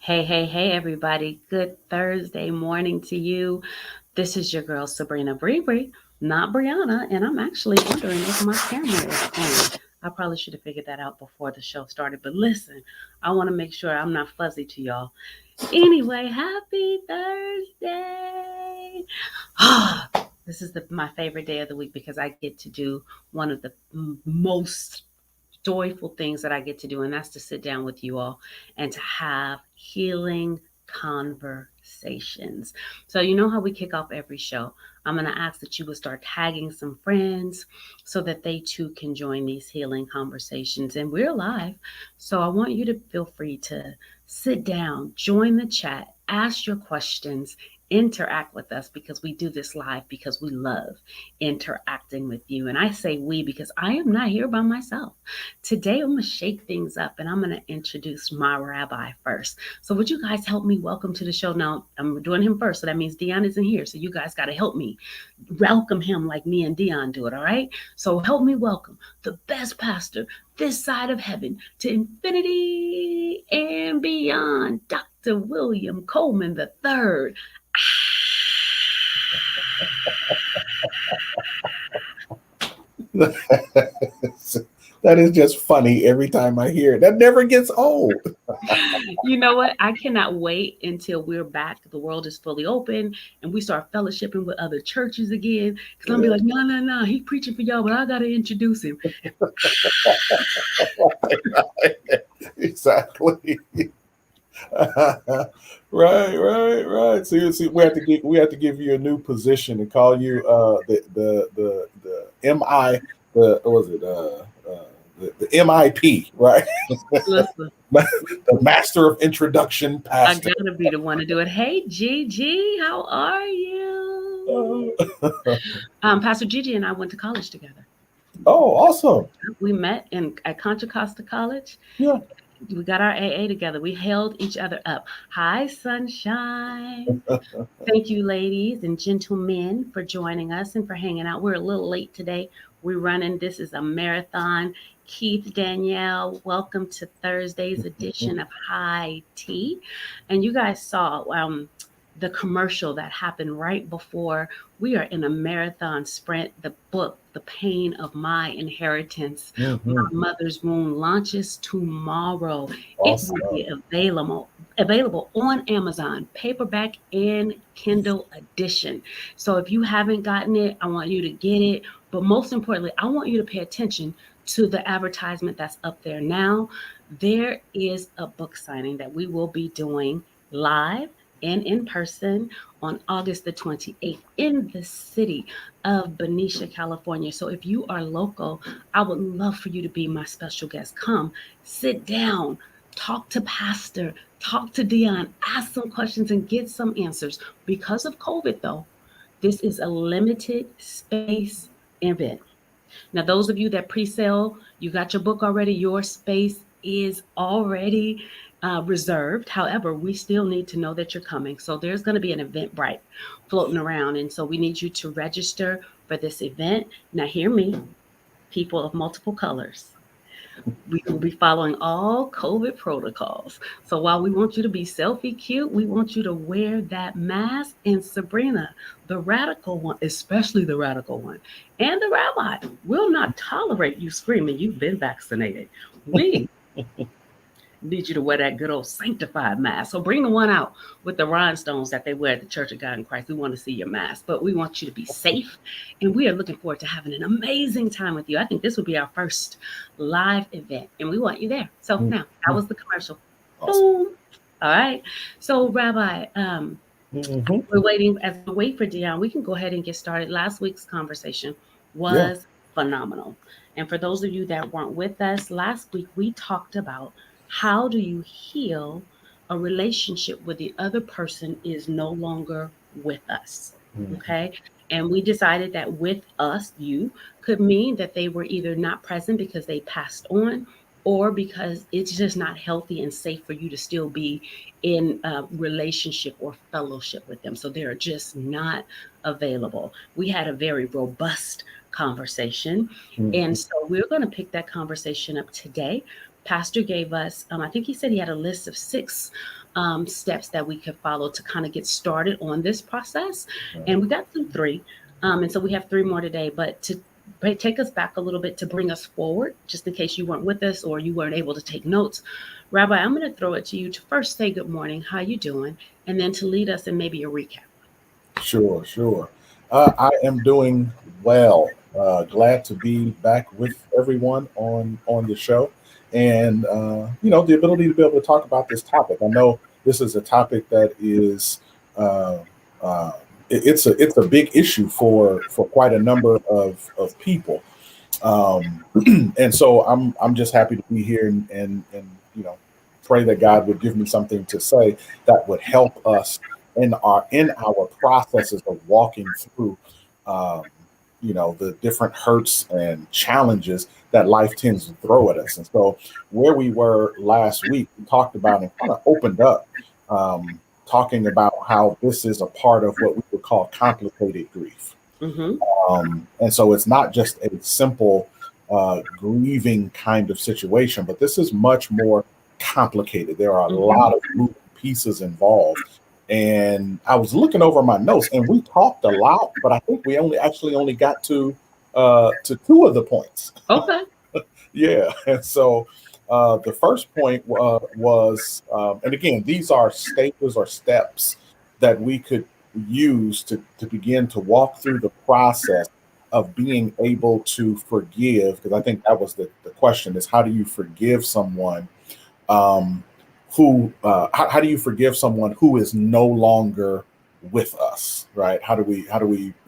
Hey, everybody. Good Thursday morning to you. This is your girl, Sabrina Bree, not Brianna, and I'm actually wondering if my camera is on. I probably should have figured that out before the show started, but listen, I want to make sure I'm not fuzzy to y'all. Anyway, happy Thursday. This is my favorite day of the week because I get to do one of the most joyful things that I get to do, and that's to sit down with you all and to have healing conversations. So, you know how we kick off every show? I'm going to ask that you would start tagging some friends so that they too can join these healing conversations. And we're live. So, I want you to feel free to sit down, join the chat, ask your questions, interact with us because we do this live because we love interacting with you. And I say we because I am not here by myself. Today, I'm going to shake things up and I'm going to introduce my rabbi first. So, would you guys help me welcome to the show? Now, I'm doing him first, so that means Dion isn't here. So, you guys got to help me welcome him like me and Dion do it, all right? So, help me welcome the best pastor this side of heaven to infinity and beyond, Dr. William Coleman III. That is just funny every time I hear it. That never gets old. You know what? I cannot wait until we're back. The world is fully open and we start fellowshipping with other churches again. Because I'm be like, no, he preaching for y'all, but I got to introduce him. Exactly. Right. See, we have to give you a new position and call you the MI the what was it the MIP, right? Listen, The Master of Introduction I Pastor. gotta be the one to do it. Hey, Gigi, how are you? Pastor Gigi and I went to college together. Oh, awesome. We met at Contra Costa College. Yeah. We got our AA together. We held each other up. Hi, sunshine. Thank you, ladies and gentlemen, for joining us and for hanging out. We're a little late today. We're running. This is a marathon. Keith, Danielle, welcome to Thursday's edition of High Tea. And you guys saw the commercial that happened right before. We are in a marathon sprint. The book, The Pain of My Inheritance, My Mhm. Mother's Wound, launches tomorrow. It Awesome. will be available on Amazon, paperback and Kindle edition. So if you haven't gotten it, I want you to get it. But most importantly, I want you to pay attention to the advertisement that's up there now. There is a book signing that we will be doing live and in person on August the 28th in the city of Benicia, California. So if you are local, I would love for you to be my special guest. Come, sit down, talk to Pastor, talk to Dion, ask some questions and get some answers. Because of COVID, though, this is a limited space event. Now, those of you that pre sale, you got your book already, your space is already reserved. However, we still need to know that you're coming. So, there's going to be an Eventbrite floating around. And so, we need you to register for this event. Now, hear me, people of multiple colors. We will be following all COVID protocols. So while we want you to be selfie cute, we want you to wear that mask. And Sabrina, the radical one, especially the radical one, and the rabbi will not tolerate you screaming, "You've been vaccinated." We need you to wear that good old sanctified mask. So bring the one out with the rhinestones that they wear at the Church of God in Christ. We want to see your mask, but we want you to be safe. And we are looking forward to having an amazing time with you. I think this will be our first live event, and we want you there. So now that was the commercial. Awesome. Boom. All right. So Rabbi, Hmm. we're waiting as we wait for Dion. We can go ahead and get started. Last week's conversation Yeah. was phenomenal. And for those of you that weren't with us, last week we talked about how do you heal a relationship where the other person is no longer with us. Mhm. Okay. And we decided that with us, you could mean that they were either not present because they passed on or because it's just not healthy and safe for you to still be in a relationship or fellowship with them. So they're just not available. We had a very robust conversation. Mhm. And so we're going to pick that conversation up today. Pastor gave us, I think he said he had a list of 6 steps that we could follow to kind of get started on this process. Right. And we got through three. And so we have three more today. But to take us back a little bit to bring us forward, just in case you weren't with us or you weren't able to take notes, Rabbi, I'm going to throw it to you to first say good morning, how you doing, and then to lead us in maybe a recap. Sure. I am doing well. Glad to be back with everyone on the show, and the ability to be able to talk about this topic. I know this is a topic that is uh, uh, it's a big issue for quite a number of people, and so I'm just happy to be here and pray that God would give me something to say that would help us in our processes of walking through um, the different hurts and challenges that life tends to throw at us. And so where we were last week, we talked about and kind of opened up talking about how this is a part of what we would call complicated grief. Mm-hmm. And so it's not just a simple grieving kind of situation, but this is much more complicated. There are a lot of moving pieces involved. And I was looking over my notes, and we talked a lot, but I think we only got to two of the points. Okay. Yeah, and so the first point was, and again, these are stages or steps that we could use to begin to walk through the process of being able to forgive. Because I think that was the question: is how do you forgive someone? Um, how do you forgive someone who is no longer with us, right? How do we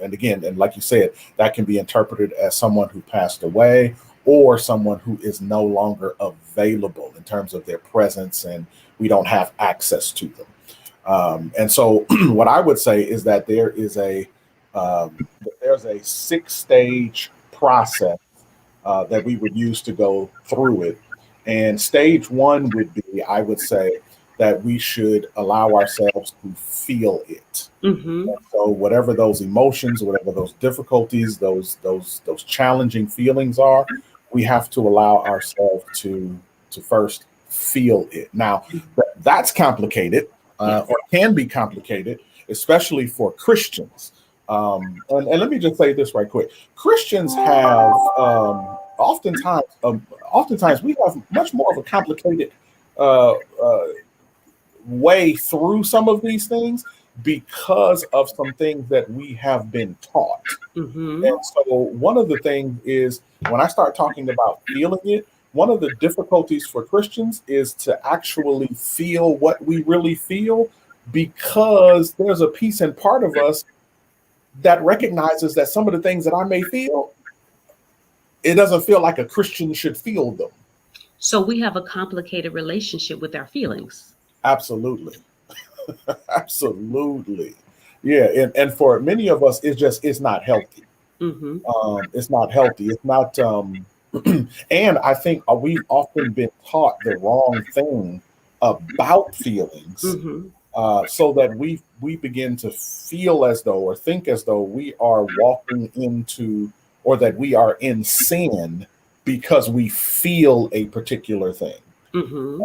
and again, and like you said, that can be interpreted as someone who passed away or someone who is no longer available in terms of their presence, and we don't have access to them. And so what I would say is that there's a 6-stage process that we would use to go through it. And stage one would be, I would say, that we should allow ourselves to feel it. Mm-hmm. And so whatever those emotions, whatever those difficulties, those challenging feelings are, we have to allow ourselves to first feel it. Now, that's complicated, or can be complicated, especially for Christians. And let me just say this right quick: Christians have oftentimes we have much more of a complicated uh, uh, way through some of these things because of some things that we have been taught. Mm-hmm. And so one of the things is when I start talking about feeling it, one of the difficulties for Christians is to actually feel what we really feel, because there's a piece and part of us that recognizes that some of the things that I may feel, it doesn't feel like a Christian should feel them. So we have a complicated relationship with our feelings. Absolutely. Absolutely. Yeah. And for many of us, it's not healthy. Mm-hmm. It's not healthy. It's not, and I think we've often been taught the wrong thing about feelings, Mm-hmm. so that we begin to feel as though or think as though we are walking into, or that we are in sin because we feel a particular thing. Mm-hmm.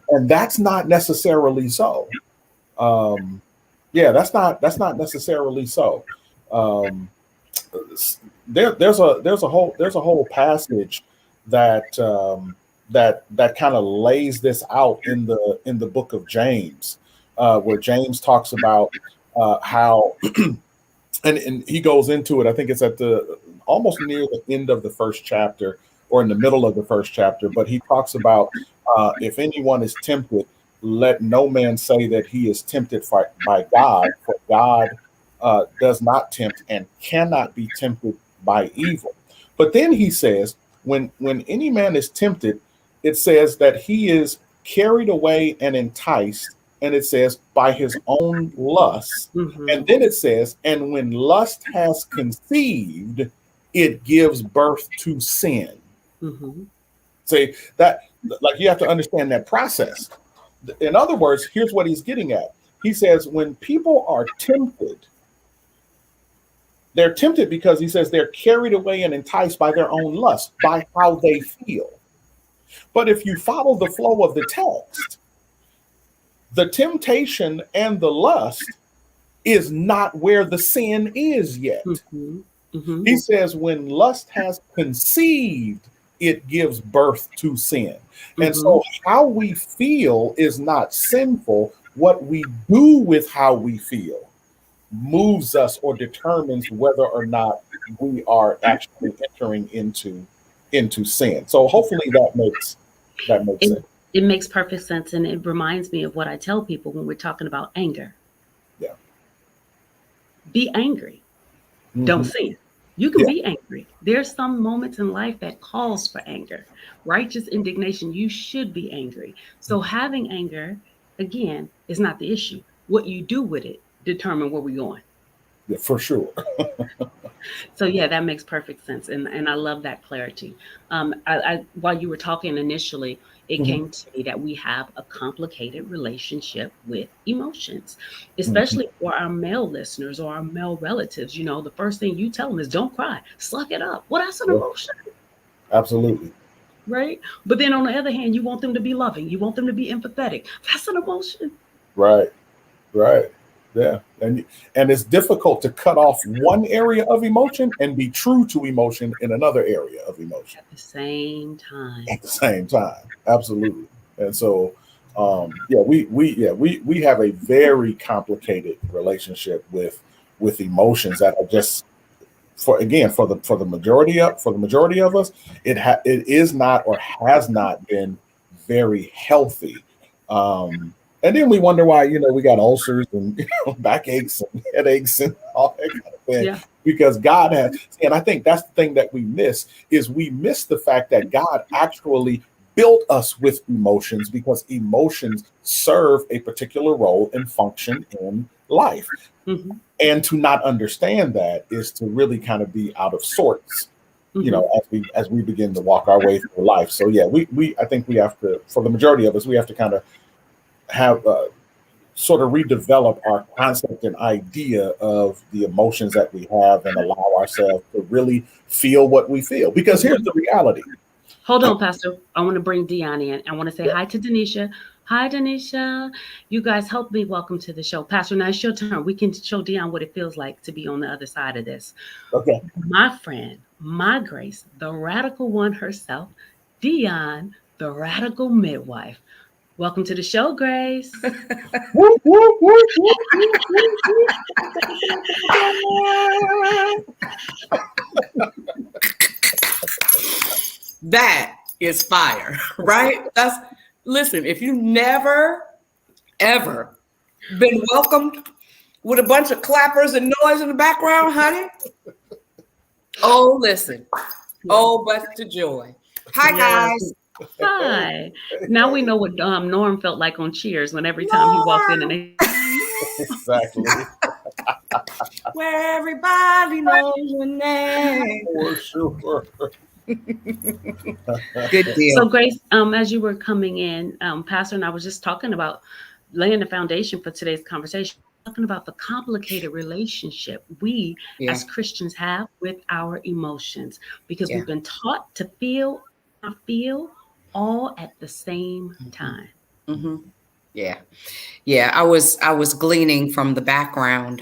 And that's not necessarily so. Yeah, that's not necessarily so. Um, there's a whole passage that that kind of lays this out in the book of James, where James talks about how and he goes into it. I think it's at the almost near the end of the first chapter or in the middle of the first chapter, but he talks about if anyone is tempted, let no man say that he is tempted by God, for God does not tempt and cannot be tempted by evil. But then he says, when any man is tempted, it says that he is carried away and enticed, and it says by his own lust. Mm-hmm. And then it says, and when lust has conceived, it gives birth to sin. Mm-hmm. Say that, like, you have to understand that process. In other words, here's what he's getting at. He says, when people are tempted, they're tempted because he says they're carried away and enticed by their own lust, by how they feel. But if you follow the flow of the text, the temptation and the lust is not where the sin is yet. Mm-hmm. Mm-hmm. He says, when lust has conceived, it gives birth to sin. And Mm-hmm. so, how we feel is not sinful. What we do with how we feel moves us or determines whether or not we are actually entering into sin. So, hopefully, that makes It, sense. it makes perfect sense. And it reminds me of what I tell people when we're talking about anger. Yeah. Be angry. Don't Hmm. sin. You can Yeah. be angry. There's some moments in life that calls for anger. Righteous indignation, you should be angry. So having anger, again, is not the issue. What you do with it determine where we're going. Yeah, for sure. So yeah, that makes perfect sense, and I love that clarity. While you were talking initially, it Mhm. came to me that we have a complicated relationship with emotions, Mhm. especially for our male listeners or our male relatives. You know, the first thing you tell them is, "Don't cry, suck it up." Well, that's an Yeah, emotion, absolutely. right? But then on the other hand, you want them to be loving, you want them to be empathetic. That's an emotion. Right. Right. Yeah. And it's difficult to cut off one area of emotion and be true to emotion in another area of emotion At the same time. at the same time. Absolutely. And so we have a very complicated relationship with emotions that are just, for the majority of us, it is not or has not been very healthy. And then we wonder why we got ulcers and backaches and headaches and all that kind of thing, Yeah. because God has. And I think that's the thing that we miss, is we miss the fact that God actually built us with emotions, because emotions serve a particular role and function in life. Hmm. And to not understand that is to really kind of be out of sorts, Hmm. as we begin to walk our way through life. So yeah, we I think we have to, for the majority of us, we have to kind of have sort of redevelop our concept and idea of the emotions that we have, and allow ourselves to really feel what we feel. Because here's the reality. Hold on, Pastor. I want to bring Dion in. I want to say hi to Denisha. Hi, Denisha. You guys help me welcome to the show. Pastor, now it's your turn. We can show Dion what it feels like to be on the other side of this. Okay. My friend, my grace, the radical one herself, Dion, the radical midwife. Welcome to the show, Grace. Whoop, whoop, whoop, whoop, whoop, whoop, whoop. That is fire, right? Listen, if you never, ever been welcomed with a bunch of clappers and noise in the background, honey. Oh, listen. Oh, but to joy. Hi, Yes. guys. Hi. Now we know what Norm felt like on Cheers when every time he walked in and they Exactly. Where everybody knows your name. For sure. Good So, deal. Grace, as you were coming in, Pastor and I was just talking about laying the foundation for today's conversation, talking about the complicated relationship we Yeah, as Christians have with our emotions, because yeah. we've been taught to feel, not feel, all at the same time. Mm-hmm. Yeah. Yeah. I was gleaning from the background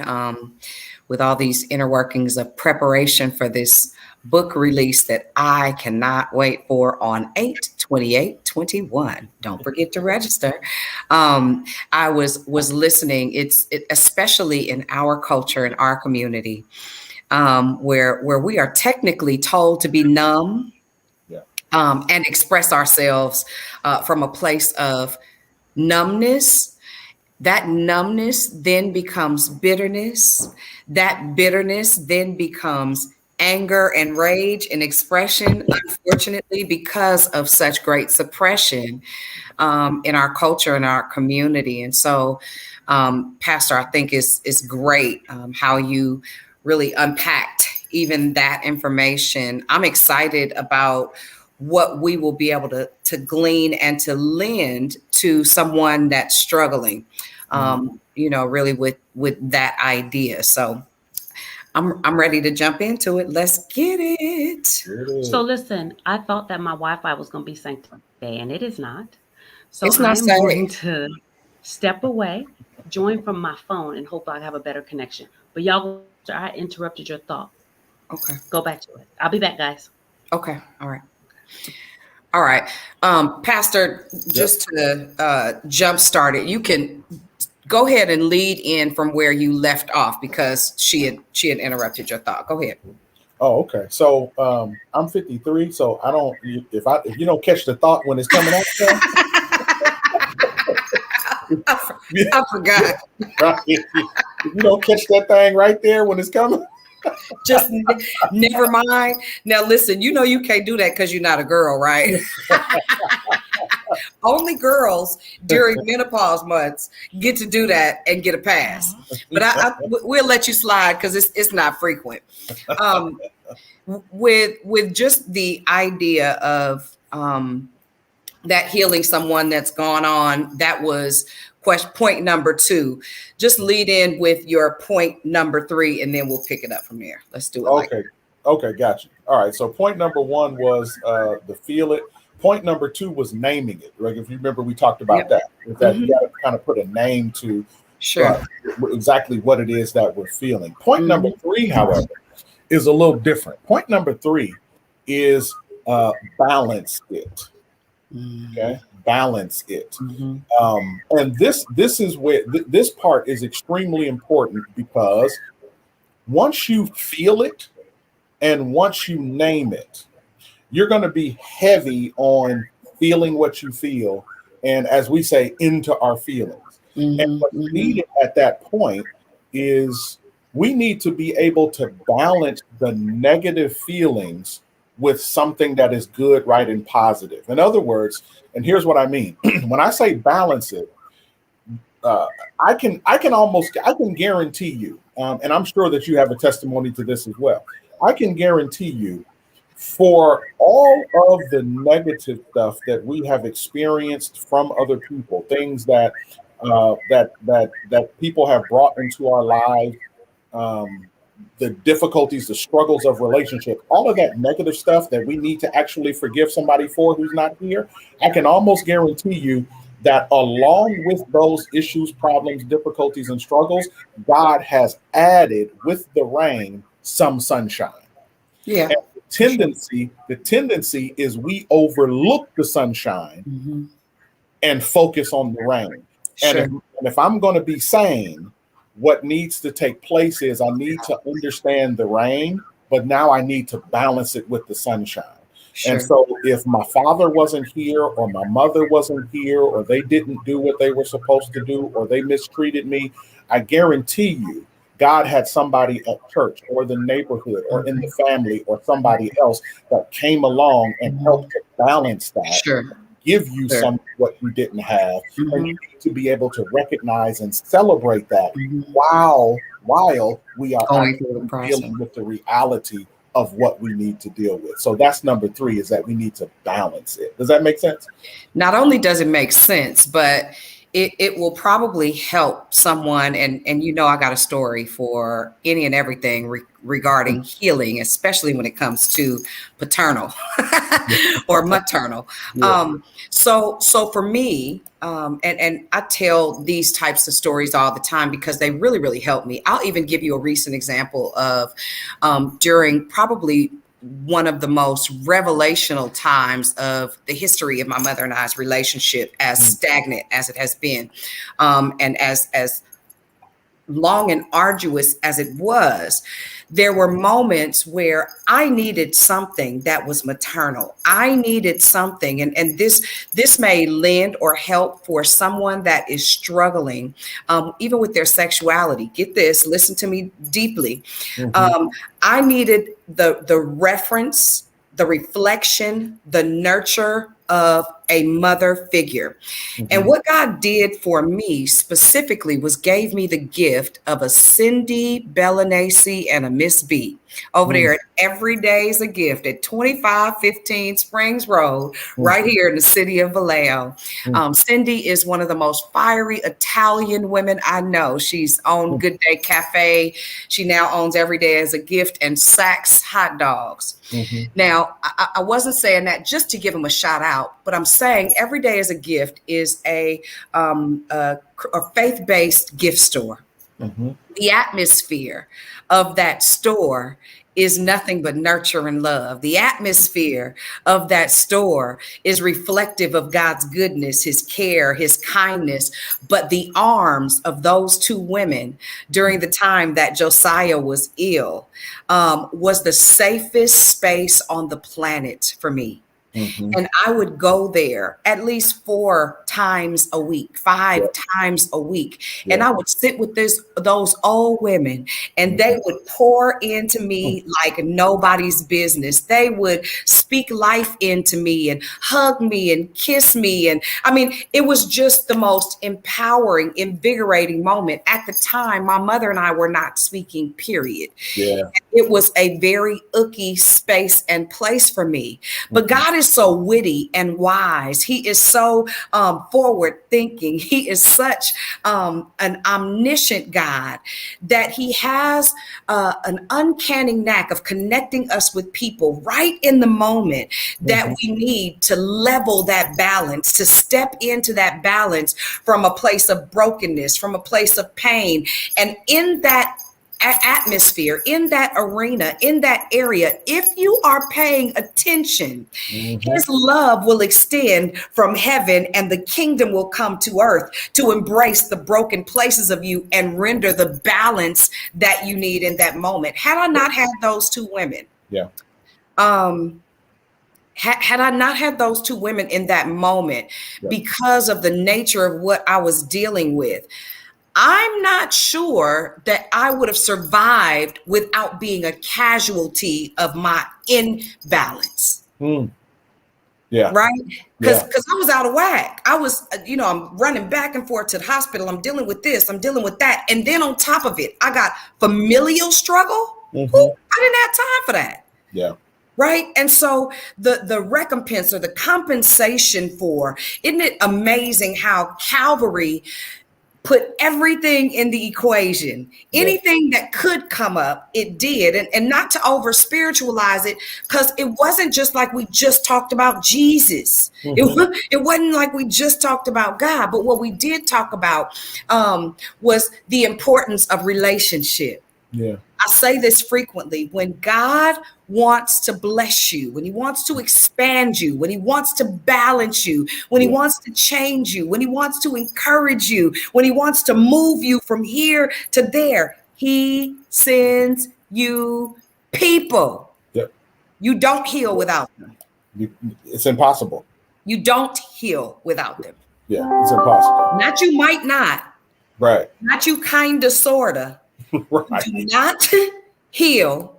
with all these inner workings of preparation for this book release that I cannot wait for on 8/28/21. Don't forget to register. I was listening. Especially in our culture, in our community, where we are technically told to be numb, Yeah. and express ourselves from a place of numbness. That numbness then becomes bitterness. That bitterness then becomes anger and rage and expression, unfortunately, because of such great suppression in our culture and our community. And so, Pastor, I think is great how you really unpacked even that information. I'm excited about what we will be able to glean and to lend to someone that's struggling, really with that idea. So I'm ready to jump into it. Let's get it. Here it So, is. listen, I thought that my Wi Fi was going to be synced today, and it is not. So, It's I not am going safe. to. step away, join from my phone, and hope I have a better connection. But y'all, I interrupted your thought. Okay. Go back to it. I'll be back, guys. Okay. All right. All right. Pastor, just to jumpstart it, you can go ahead and lead in from where you left off because she had interrupted your thought. Go ahead. Oh, okay. So I'm 53, so I don't. If you don't catch the thought when it's coming out, I forgot. right? If you don't catch that thing right there when it's coming. Just never mind. Now listen, you know you can't do that because you're not a girl, right? Only girls during menopause months get to do that and get a pass. But we'll let you slide because it's not frequent. With just the idea of that healing someone that's gone on, that was point number 2. Just lead in with your point number 3, and then we'll pick it up from there. Let's do it. Okay. Okay, gotcha. All right. So point number 1 was the feel it. Point number 2 was naming it. Like if you remember, we talked about that. That you got to kind of put a name to exactly what it is that we're feeling. Point number 3, however, is a little different. Point number 3 is balance it. Okay, balance it. And this is where this part is extremely important, because once you feel it and once you name it, you're going to be heavy on feeling what you feel, and as we say, into our feelings. And what's needed at that point is we need to be able to balance the negative feelings with something that is good, right, and positive. In other words, and here's what I mean. When I say balance it, I can guarantee you, and I'm sure that you have a testimony to this as well. I can guarantee you, for all of the negative stuff that we have experienced from other people, things that that people have brought into our lives, the difficulties, the struggles of relationship, all of that negative stuff that we need to actually forgive somebody for who's not here, I can almost guarantee you that along with those issues, problems, difficulties, and struggles, God has added with the rain some sunshine. Yeah. And the tendency is we overlook the sunshine and focus on the rain. And if I'm going to be sane, what needs to take place is I need to understand the rain, but now I need to balance it with the sunshine. And so if my father wasn't here, or my mother wasn't here, or they didn't do what they were supposed to do, or they mistreated me, I guarantee you, God had somebody at church or the neighborhood or in the family or somebody else that came along and helped to balance that. Give you some what you didn't have, and you need to be able to recognize and celebrate that while we are dealing with the reality of what we need to deal with. So that's number 3, is that we need to balance it. Does that make sense? Not only does it make sense, but it will probably help someone. And you know, I got a story for any and everything regarding healing, especially when it comes to paternal or maternal. So for me, and I tell these types of stories all the time because they really, really help me. I'll even give you a recent example of during probably one of the most revelational times of the history of my mother and I's relationship, as stagnant as it has been, and as long and arduous as it was. There were moments where I needed something that was maternal. I needed something, and this may lend or help for someone that is struggling, even with their sexuality. Get this, listen to me deeply. I needed the reference, the reflection, the nurture of a mother figure. And what God did for me specifically was gave me the gift of a Cindy Bellinacci and a Miss B over there at Every Day's a Gift at 2515 Springs Road, right here in the city of Vallejo. Cindy is one of the most fiery Italian women I know. She's owned Good Day Cafe. She now owns Every Day as a Gift and Saks hot dogs. Now, I wasn't saying that just to give them a shout out. out, but I'm saying Every Day is a Gift is a faith-based gift store. Mm-hmm. The atmosphere of that store is nothing but nurture and love. The atmosphere of that store is reflective of God's goodness, his care, his kindness. But the arms of those two women during the time that Josiah was ill was the safest space on the planet for me. Mm-hmm. And I would go there at least 4 times a week, 5 times a week. And I would sit with those old women, and they would pour into me like nobody's business. They would speak life into me and hug me and kiss me. And I mean, it was just the most empowering, invigorating moment. At the time, my mother and I were not speaking, period. Yeah. It was a very icky space and place for me. But God is so witty and wise. He is so forward thinking. He is such an omniscient God that he has an uncanny knack of connecting us with people right in the moment that we need to level that balance, to step into that balance from a place of brokenness, from a place of pain. And in that atmosphere, in that arena, in that area, if you are paying attention, his love will extend from heaven and the kingdom will come to earth to embrace the broken places of you and render the balance that you need in that moment. Had I not had those two women, had I not had those two women in that moment, because of the nature of what I was dealing with, I'm not sure that I would have survived without being a casualty of my imbalance. Yeah. Right? Because I was out of whack. I was, I'm running back and forth to the hospital. I'm dealing with this, I'm dealing with that. And then on top of it, I got familial struggle. I didn't have time for that. Yeah. Right. And so the recompense or the compensation for, isn't it amazing how Calvary put everything in the equation? Anything that could come up, it did. And not to over spiritualize it, because it wasn't just like we just talked about Jesus. It wasn't like we just talked about God. But what we did talk about was the importance of relationship. Yeah. I say this frequently. When God wants to bless you, when he wants to expand you, when he wants to balance you, when he wants to change you, when he wants to encourage you, when he wants to move you from here to there, he sends you people. Yep. You don't heal without them. It's impossible. You don't heal without them. Yeah, it's impossible. Not you might not. Right. Not you kinda, sorta. Right. You do not heal.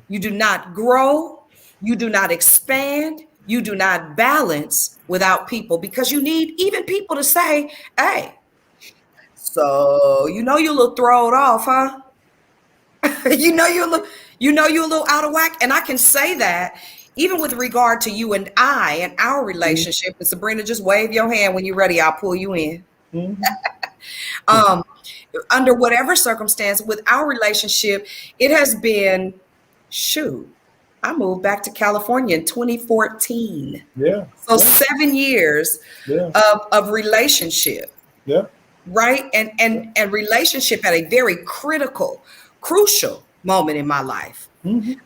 You do not grow. You do not expand. You do not balance without people, because you need even people to say, hey, so you're a little thrown off, huh? you're a little out of whack. And I can say that even with regard to you and I and our relationship. And Sabrina, just wave your hand when you're ready. I'll pull you in. Under whatever circumstance with our relationship, it has been, I moved back to California in 2014. Yeah. So 7 years of relationship. Yeah. Right. And relationship at a very crucial moment in my life. I'm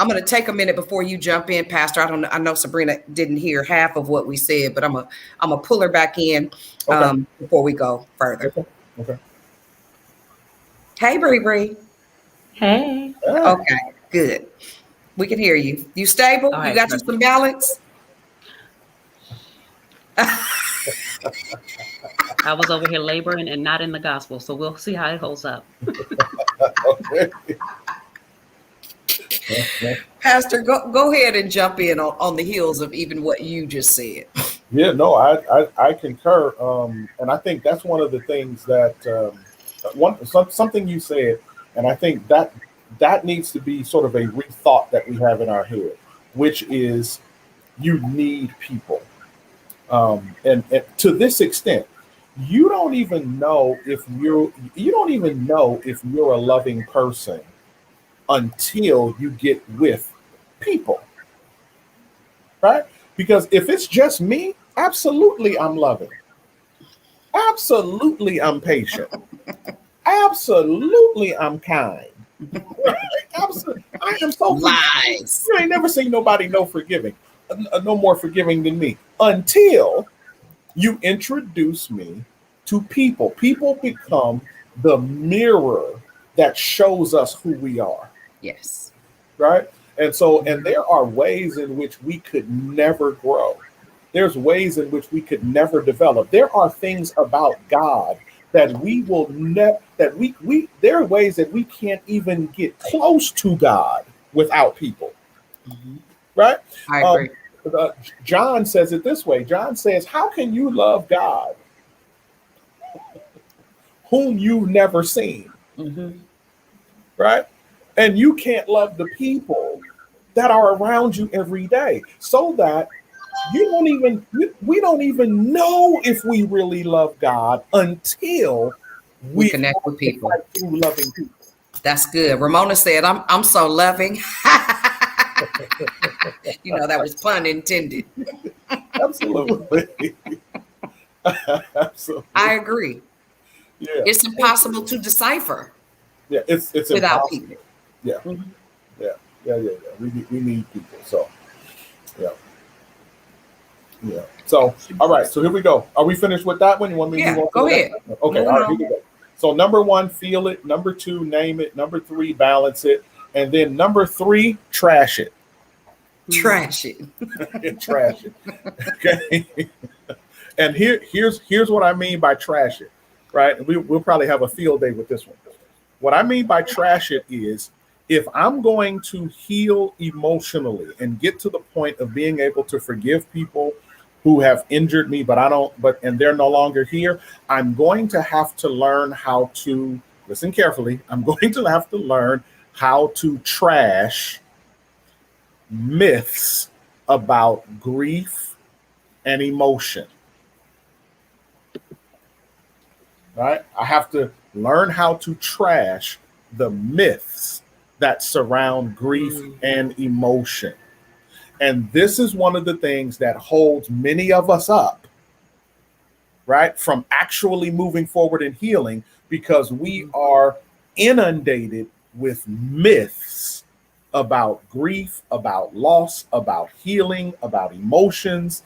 going to take a minute before you jump in, Pastor. I know Sabrina didn't hear half of what we said, but I'm gonna pull her back in before we go further. Okay. Hey, Bree. Hey. Okay, good. We can hear you. You stable? All right, you got you some balance? I was over here laboring and not in the gospel, so we'll see how it holds up. Okay. Pastor, go ahead and jump in on the heels of even what you just said. Yeah, no, I concur, and I think that's one of the things that something you said, and I think that needs to be sort of a rethought that we have in our head, which is you need people, and to this extent, you don't even know if you're a loving person until you get with people, right? Because if it's just me, absolutely I'm loving. Absolutely I'm patient. Absolutely I'm kind. Absolutely, I am so forgiving. Lies. You ain't never seen nobody no more forgiving than me until you introduce me to people. People become the mirror that shows us who we are, Yes. right? And so, and there are ways in which we could never grow. There's ways in which we could never develop. There are things about God that we will never, that we there are ways that we can't even get close to God without people, right? I Um, agree. John says it this way. John says, how can you love God whom you've never seen, Mm-hmm. right? And you can't love the people that are around you every day, so that we don't even know if we really love God until We we connect with people. fight through loving people. That's good. Ramona said, I'm so loving. That was pun intended. Absolutely. Absolutely. I agree. Yeah. It's impossible to decipher Yeah, it's without impossible. people. Yeah. Mhm. Yeah. We need people. So yeah. Yeah. So all right. So here we go. Are we finished with that one? You want me to Yeah, move on go to the ahead. next one? Okay. Moving All right. Here on. we go. So number 1, feel it. Number 2, name it. Number 3, balance it. And then number 3, trash it. Trash it. Trash it. Okay. And here's what I mean by trash it. Right. We'll probably have a field day with this one. What I mean by trash it is, if I'm going to heal emotionally and get to the point of being able to forgive people who have injured me, and they're no longer here, I'm going to have to learn how to, listen carefully, I'm going to have to learn how to trash myths about grief and emotion. Right? I have to learn how to trash the myths that surround grief and emotion. And this is one of the things that holds many of us up, right, from actually moving forward and healing, because we are inundated with myths about grief, about loss, about healing, about emotions.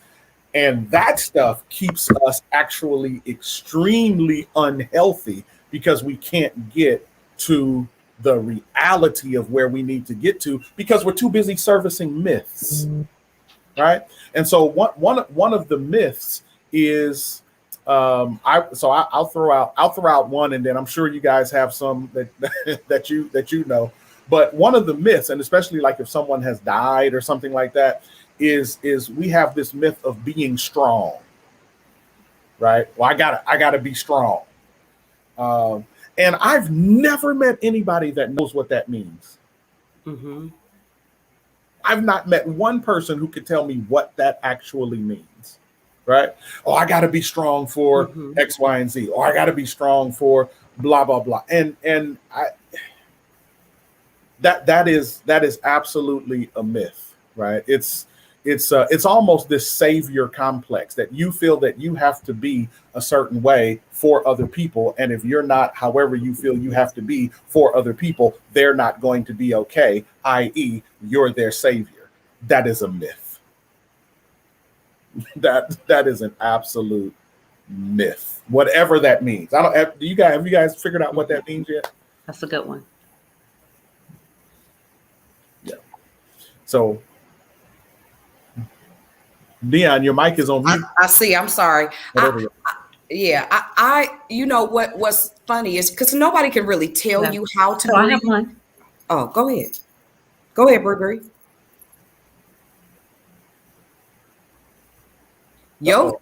And that stuff keeps us actually extremely unhealthy, because we can't get to the reality of where we need to get to, because we're too busy servicing myths, right? And so one of the myths is, I'll throw out one, and then I'm sure you guys have some that that you know. But one of the myths, and especially like if someone has died or something like that, is we have this myth of being strong, right? Well, I gotta be strong, and I've never met anybody that knows what that means. Mm-hmm. I've not met one person who could tell me what that actually means, right? Oh, I gotta be strong for X, Y, and Z, or I gotta be strong for blah blah blah, and that is absolutely a myth, right? It's almost this savior complex that you feel that you have to be a certain way for other people, and if you're not however you feel you have to be for other people, they're not going to be okay, i.e. you're their savior. That is a myth. That is an absolute myth, whatever that means. I don't have you guys figured out what that means yet? That's a good one. Yeah. So Dion, your mic is on mute. I see. I'm sorry. I what's funny is because nobody can really tell you how to So I breathe. have one. Oh, go ahead. Go ahead, Burberry. Yo,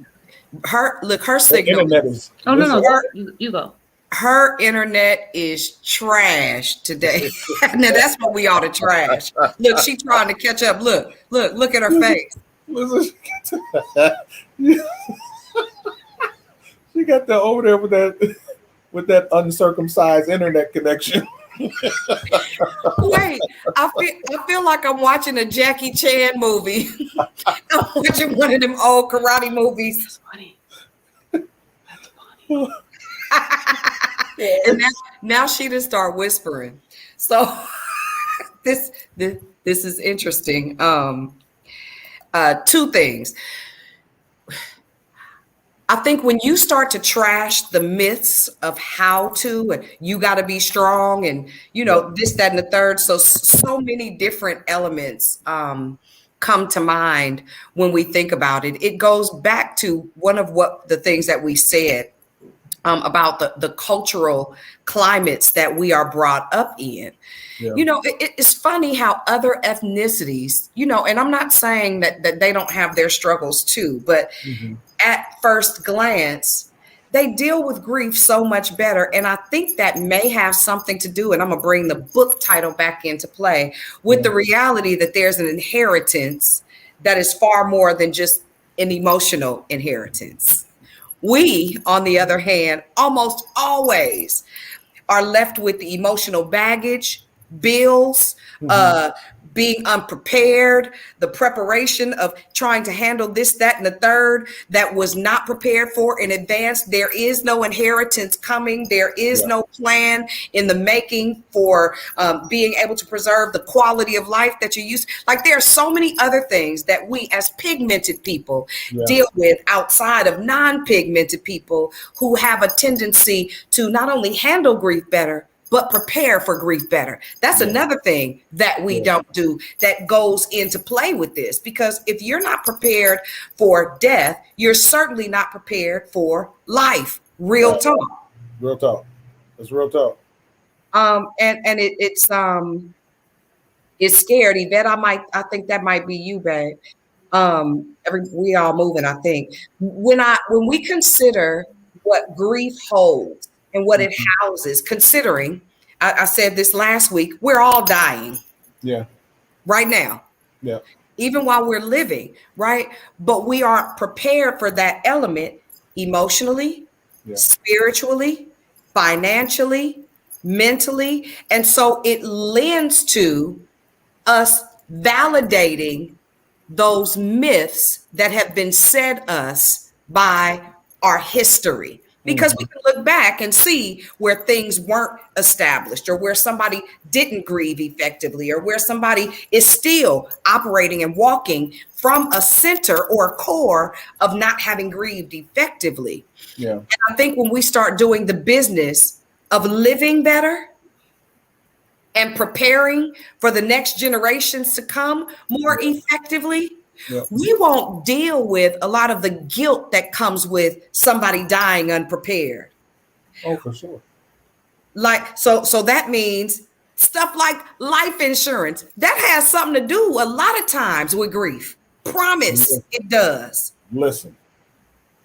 her signal. Internet is. Oh no, you go. Her internet is trash today. Now that's what we ought to trash. Look, she trying to catch up. Look at her face. She got that over there with that uncircumcised internet connection. Wait, I feel like I'm watching a Jackie Chan movie. I'm watching one of them old karate movies. That's funny. That's funny. And now she done start whispering. So this is interesting. Two things. I think when you start to trash the myths of how to, and you got to be strong, and this, that, and the third. So many different elements come to mind when we think about it. It goes back to one of the things that we said about the cultural climates that we are brought up in. Yeah. It's funny how other ethnicities, and I'm not saying that they don't have their struggles too, but at first glance, they deal with grief so much better. And I think that may have something to do, and I'm gonna bring the book title back into play, with the reality that there's an inheritance that is far more than just an emotional inheritance. We, on the other hand, almost always are left with the emotional baggage, bills, being unprepared, the preparation of trying to handle this, that, and the third that was not prepared for in advance. There is no inheritance coming. There is no plan in the making for being able to preserve the quality of life that you used. Like, there are so many other things that we as pigmented people deal with outside of non-pigmented people who have a tendency to not only handle grief better, but prepare for grief better. That's another thing that we don't do that goes into play with this, because if you're not prepared for death, you're certainly not prepared for life. Real talk. Real talk. It's real talk. And it's scared. Yvette, I think that might be you, babe. We all moving, I think. When we consider what grief holds and what it houses, considering, I said this last week, we're all dying. Yeah. Right now. Yeah. Even while we're living, right? But we aren't prepared for that element emotionally, spiritually, financially, mentally. And so it lends to us validating those myths that have been said us by our history. Because we can look back and see where things weren't established, or where somebody didn't grieve effectively, or where somebody is still operating and walking from a center or a core of not having grieved effectively. Yeah. And I think when we start doing the business of living better and preparing for the next generations to come more effectively, we won't deal with a lot of the guilt that comes with somebody dying unprepared. Oh, for sure. Like, so that means stuff like life insurance that has something to do a lot of times with grief. Promise it does. Listen,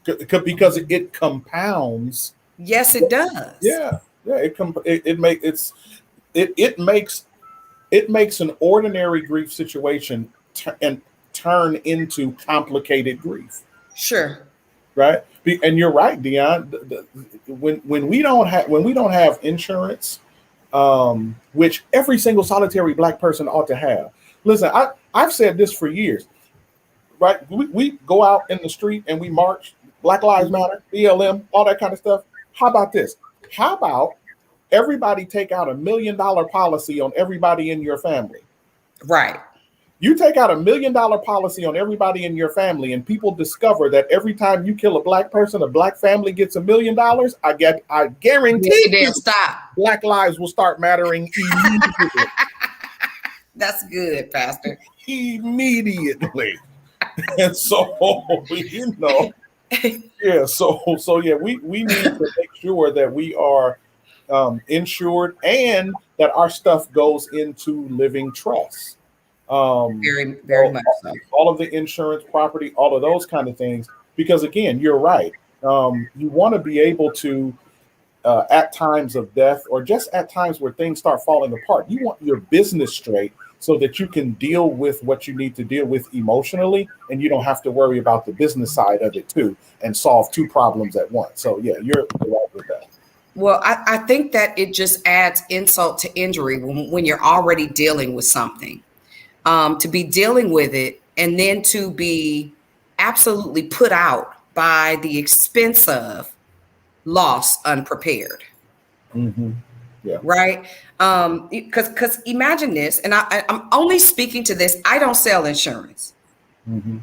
because it compounds. Yes, it does. Yeah. It makes an ordinary grief situation turn into complicated grief. Sure. Right. And you're right, Dion. When we don't have insurance, which every single solitary Black person ought to have. Listen, I've said this for years. Right. We go out in the street and we march, Black Lives Matter, BLM, all that kind of stuff. How about this? How about everybody take out $1 million policy on everybody in your family? Right. You take out $1 million policy on everybody in your family, and people discover that every time you kill a Black person, a Black family gets $1 million. I guarantee you, stop. Black lives will start mattering immediately. That's good, Pastor. Immediately. And so, yeah. So yeah, we need to make sure that we are insured and that our stuff goes into living trusts. Very much so. All of the insurance, property, all of those kind of things, because again, you're right. You want to be able to, at times of death, or just at times where things start falling apart, you want your business straight so that you can deal with what you need to deal with emotionally, and you don't have to worry about the business side of it too, and solve two problems at once. So yeah, you're right with that. Well, I think that it just adds insult to injury when you're already dealing with something. To be dealing with it and then to be absolutely put out by the expense of loss unprepared. Mm-hmm. Yeah. Right. Because imagine this, and I'm only speaking to this. I don't sell insurance. Mm-hmm.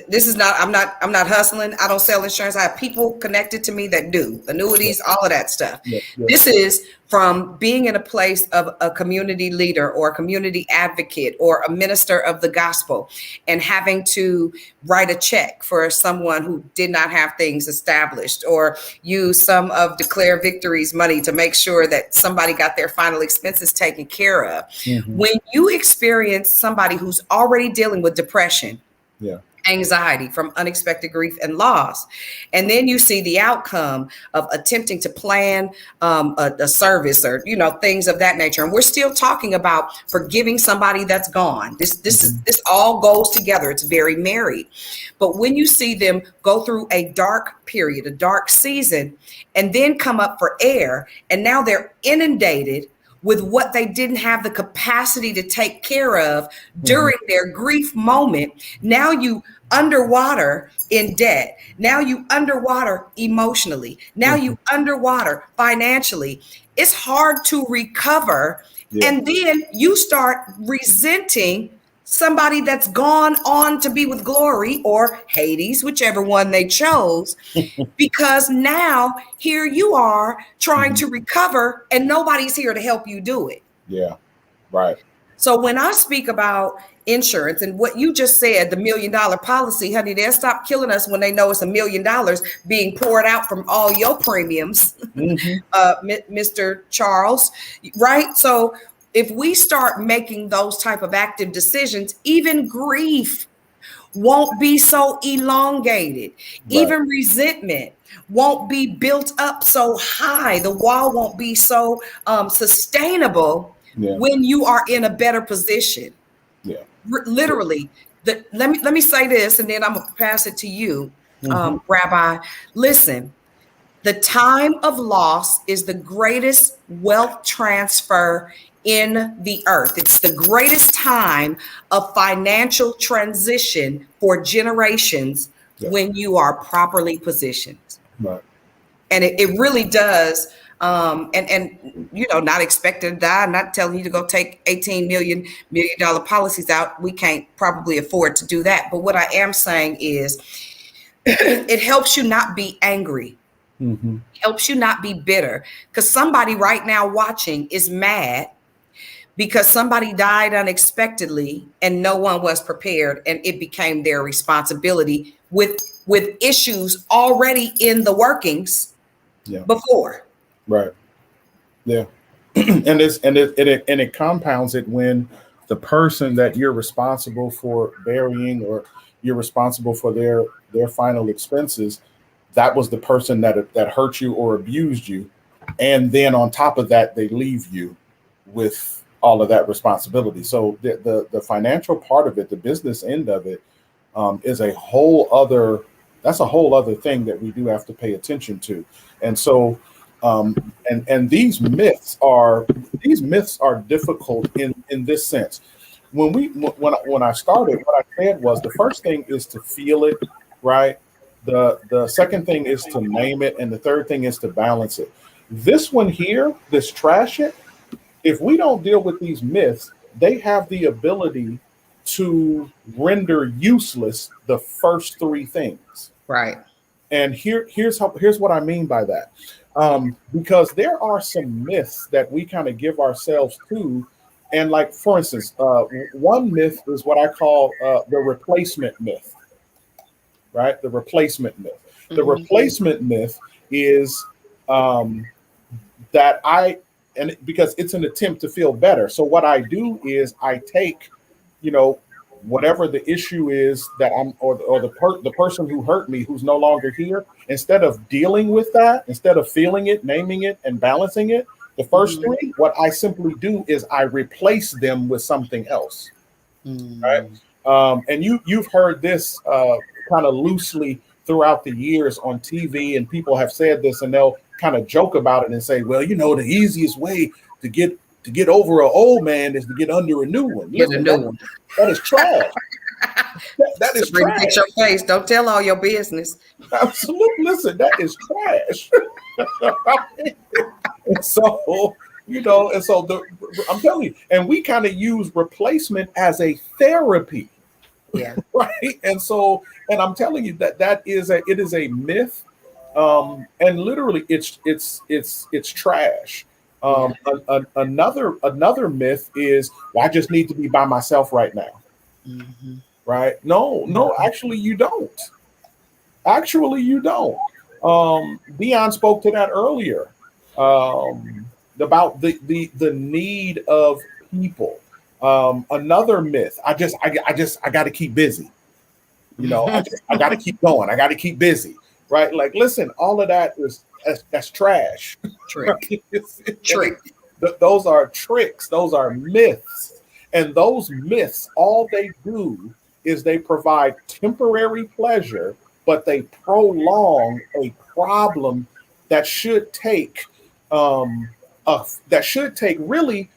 This is not, I'm not hustling. I don't sell insurance. I have people connected to me that do annuities, all of that stuff. Yeah. Yeah. This is from being in a place of a community leader or a community advocate or a minister of the gospel and having to write a check for someone who did not have things established or use some of Declare Victory's money to make sure that somebody got their final expenses taken care of. Mm-hmm. When you experience somebody who's already dealing with depression, Yeah. anxiety from unexpected grief and loss, and then you see the outcome of attempting to plan a service or things of that nature, and we're still talking about forgiving somebody that's gone. This all goes together. It's very married. But when you see them go through a dark period, a dark season, and then come up for air, and now they're inundated with what they didn't have the capacity to take care of during their grief moment. Now you underwater in debt. Now you underwater emotionally. Now you underwater financially. It's hard to recover. Yeah. And then you start resenting somebody that's gone on to be with glory or Hades, whichever one they chose, because now here you are trying to recover and nobody's here to help you do it. Yeah. Right. So when I speak about insurance and what you just said, the $1 million policy, honey, they'll stop killing us when they know it's $1 million being poured out from all your premiums, Mr. Charles, right? So if we start making those type of active decisions, even grief won't be so elongated. Right. Even resentment won't be built up so high. The wall won't be so sustainable when you are in a better position. Yeah. Literally. Let me say this, and then I'm going to pass it to you, Rabbi. Listen. The time of loss is the greatest wealth transfer in the earth. It's the greatest time of financial transition for generations when you are properly positioned. Right. And it really does. And not expecting to die. I'm not telling you to go take $18 million policies out. We can't probably afford to do that. But what I am saying is it helps you not be angry. Helps you not be bitter, because somebody right now watching is mad because somebody died unexpectedly and no one was prepared, and it became their responsibility with issues already in the workings before. Right. Yeah. and it compounds it when the person that you're responsible for burying or you're responsible for their final expenses, that was the person that hurt you or abused you. And then on top of that, they leave you with all of that responsibility. So the financial part of it, the business end of it, is a whole other thing that we do have to pay attention to. And so, and these myths are difficult in this sense. When I started, what I said was the first thing is to feel it, right? The second thing is to name it, and the third thing is to balance it. This one here, this trash it, if we don't deal with these myths, they have the ability to render useless the first three things. Right. And here's what I mean by that. Because there are some myths that we kind of give ourselves to. And like, for instance, one myth is what I call the replacement myth. Right? The replacement myth. The replacement myth is because it's an attempt to feel better. So what I do is I take, whatever the issue is that the person who hurt me, who's no longer here, instead of dealing with that, instead of feeling it, naming it, and balancing it, the first three, what I simply do is I replace them with something else. Right? And you've heard this kind of loosely throughout the years on TV, and people have said this, and they'll kind of joke about it and say, well, the easiest way to get over an old man is to get under a new one. Get Listen, a new one. that is trash. That is Sabrina, trash. fix your face. Don't tell all your business. Absolutely. Listen, that is trash. And so, I'm telling you, and we kind of use replacement as a therapy. Yeah. Right. And I'm telling you it is a myth. And literally it's trash. Another myth is, well, I just need to be by myself right now. Mm-hmm. Right. No, actually you don't. Dion spoke to that earlier, about the need of people. Another myth, I got to keep busy. I got to keep going. I got to keep busy. Right. Like, listen, all of that's trash. Trick. Trick. Those are tricks. Those are myths. And those myths, all they do is they provide temporary pleasure, but they prolong a problem that should take really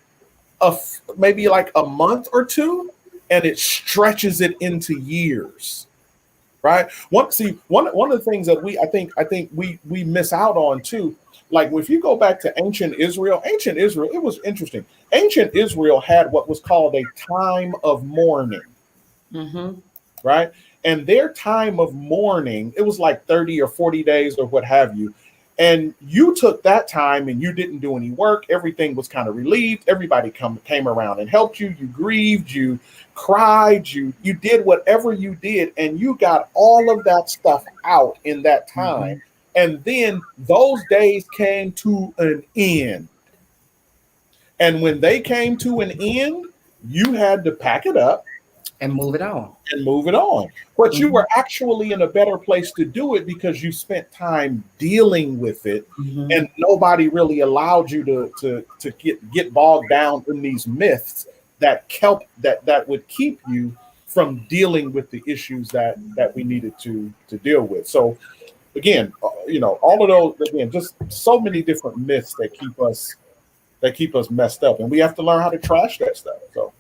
maybe like a month or two, and it stretches it into years. Right. One of the things that I think we miss out on too, like if you go back to ancient Israel, it was interesting. Ancient Israel had what was called a time of mourning. Mm-hmm. Right. And their time of mourning, it was like 30 or 40 days or what have you. And you took that time and you didn't do any work. Everything was kind of relieved. Everybody came around and helped you. You grieved, you cried, you did whatever you did, and you got all of that stuff out in that time. Mm-hmm. And then those days came to an end. And when they came to an end, you had to pack it up and move it on. But mm-hmm. you were actually in a better place to do it because you spent time dealing with it, mm-hmm. and nobody really allowed you to get bogged down in these myths that would keep you from dealing with the issues that we needed to deal with. So again, all of those, again, just so many different myths that keep us messed up, and we have to learn how to trash that stuff. So